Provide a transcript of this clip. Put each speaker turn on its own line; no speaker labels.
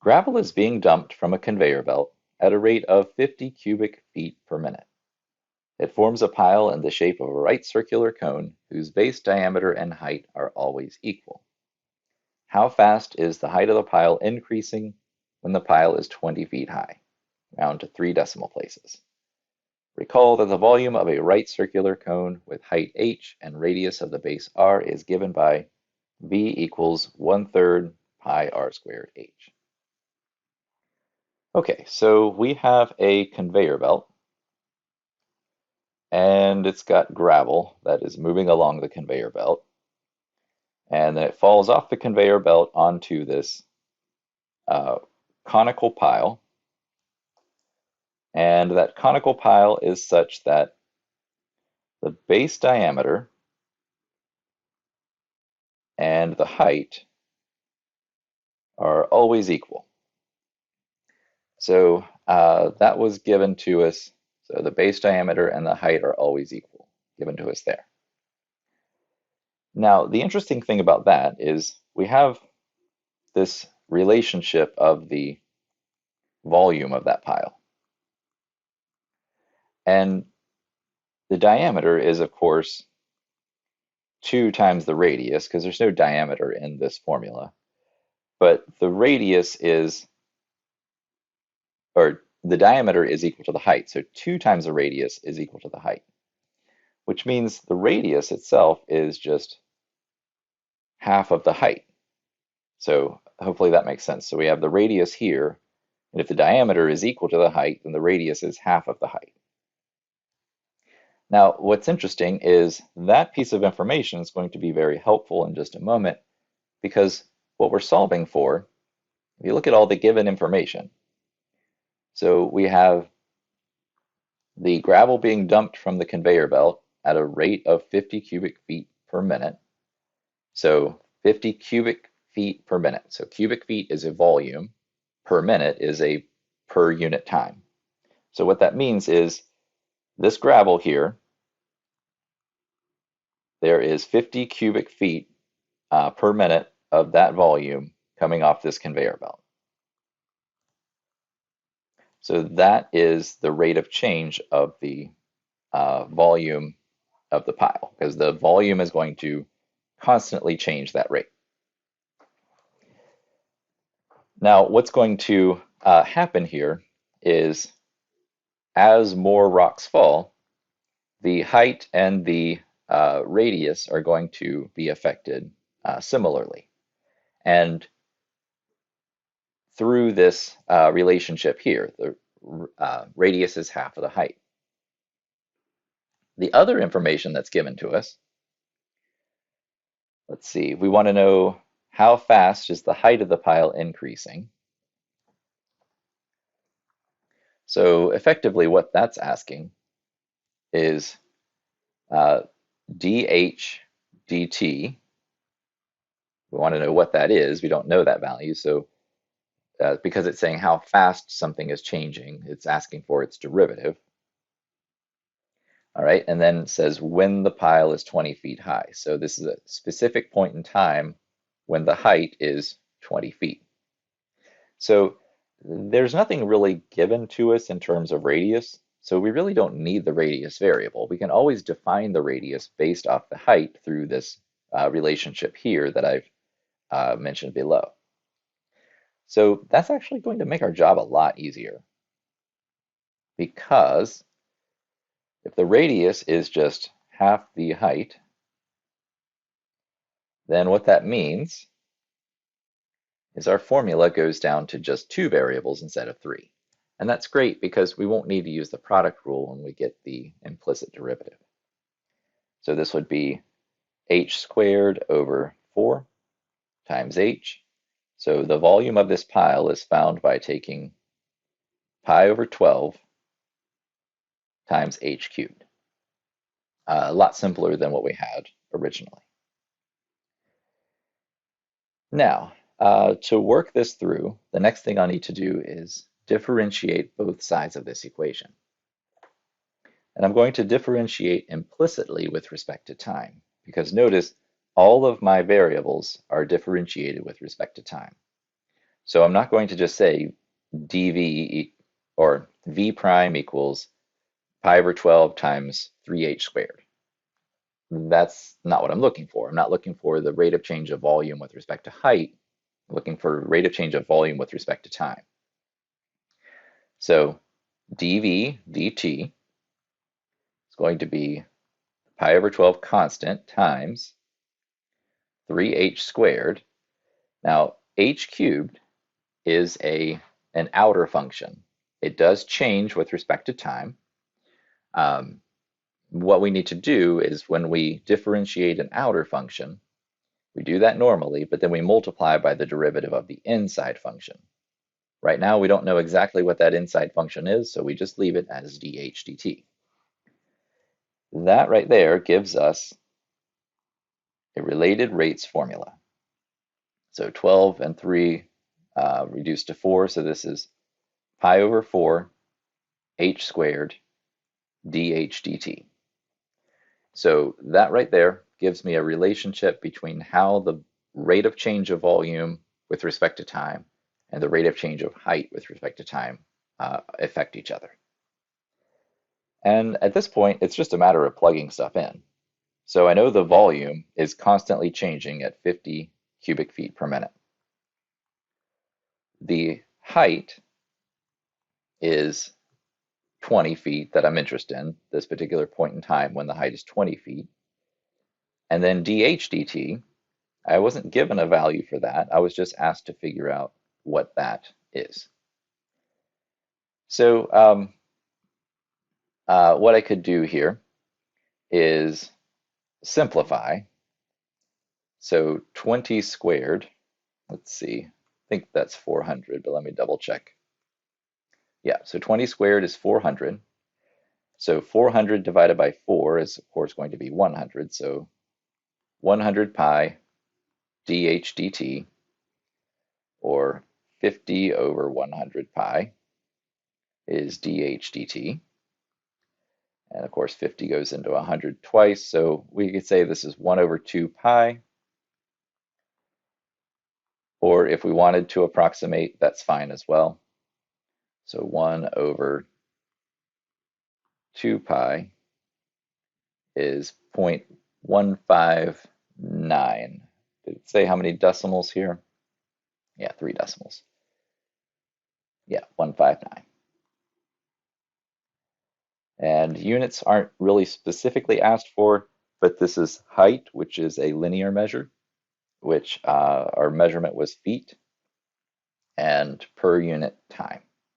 Gravel is being dumped from a conveyor belt at a rate of 50 cubic feet per minute. It forms a pile in the shape of a right circular cone whose base diameter and height are always equal. How fast is the height of the pile increasing when the pile is 20 feet high? Round to 3 decimal places. Recall that the volume of a right circular cone with height h and radius of the base r is given by v equals 1/3 pi r squared h. Okay, so we have a conveyor belt, and it's got gravel that is moving along the conveyor belt, and then it falls off the conveyor belt onto this uh, conical pile, and that conical pile is such that the base diameter and the height are always equal. So that was given to us. So the base diameter and the height are always equal, given to us there. Now, the interesting thing about that is we have this relationship of the volume of that pile. And the diameter is, of course, 2 times the radius, because there's no diameter in this formula. But the radius is, or the diameter is equal to the height. So 2 times the radius is equal to the height, which means the radius itself is just half of the height. So hopefully that makes sense. So we have the radius here, and if the diameter is equal to the height, then the radius is half of the height. Now, what's interesting is that piece of information is going to be very helpful in just a moment, because what we're solving for, if you look at all the given information, so we have the gravel being dumped from the conveyor belt at a rate of 50 cubic feet per minute. So 50 cubic feet per minute. So cubic feet is a volume, per minute is a per unit time. So what that means is this gravel here, there is 50 cubic feet per minute of that volume coming off this conveyor belt. So that is the rate of change of the volume of the pile, because the volume is going to constantly change that rate. Now, what's going to happen here is as more rocks fall, the height and the radius are going to be affected similarly. And through this relationship here, the radius is half of the height. The other information that's given to us, let's see, we want to know how fast is the height of the pile increasing. So effectively what that's asking is dh dt. We want to know what that is. We don't know that value, so because it's saying how fast something is changing, it's asking for its derivative. All right, and then it says when the pile is 20 feet high. So this is a specific point in time when the height is 20 feet. So there's nothing really given to us in terms of radius, so we really don't need the radius variable. We can always define the radius based off the height through this relationship here that I've mentioned below. So that's actually going to make our job a lot easier, because if the radius is just half the height, then what that means is our formula goes down to just 2 variables instead of 3. And that's great because we won't need to use the product rule when we get the implicit derivative. So this would be h squared over 4 times h. So the volume of this pile is found by taking pi over 12 times h cubed. A lot simpler than what we had originally. Now, to work this through, the next thing I need to do is differentiate both sides of this equation. And I'm going to differentiate implicitly with respect to time, because notice all of my variables are differentiated with respect to time. So I'm not going to just say dv or v prime equals pi over 12 times 3h squared. That's not what I'm looking for. I'm not looking for the rate of change of volume with respect to height. I'm looking for rate of change of volume with respect to time. So dv dt is going to be pi over 12 constant times 3h squared. Now, h cubed is an outer function. It does change with respect to time. What we need to do is when we differentiate an outer function, we do that normally, but then we multiply by the derivative of the inside function. Right now, we don't know exactly what that inside function is, so we just leave it as dh dt. That right there gives us a related rates formula. So 12 and 3 reduced to 4, so this is pi over 4 h squared dh dt. So that right there gives me a relationship between how the rate of change of volume with respect to time and the rate of change of height with respect to time affect each other. And at this point, it's just a matter of plugging stuff in. So I know the volume is constantly changing at 50 cubic feet per minute. The height is 20 feet that I'm interested in, this particular point in time when the height is 20 feet. And then dH dt, I wasn't given a value for that. I was just asked to figure out what that is. So what I could do here is simplify. So 20 squared, let's see, I think that's 400, but let me double check. Yeah, so 20 squared is 400. So 400 divided by 4 is, of course, going to be 100. So 100 pi dH dt, or 50 over 100 pi, is dH dt. And of course, 50 goes into 100 twice, so we could say this is 1 over 2 pi. Or if we wanted to approximate, that's fine as well. So 1 over 2 pi is 0.159. Did it say how many decimals here? Yeah, 3 decimals. Yeah, 159. And units aren't really specifically asked for, but this is height, which is a linear measure, which our measurement was feet, and per unit time.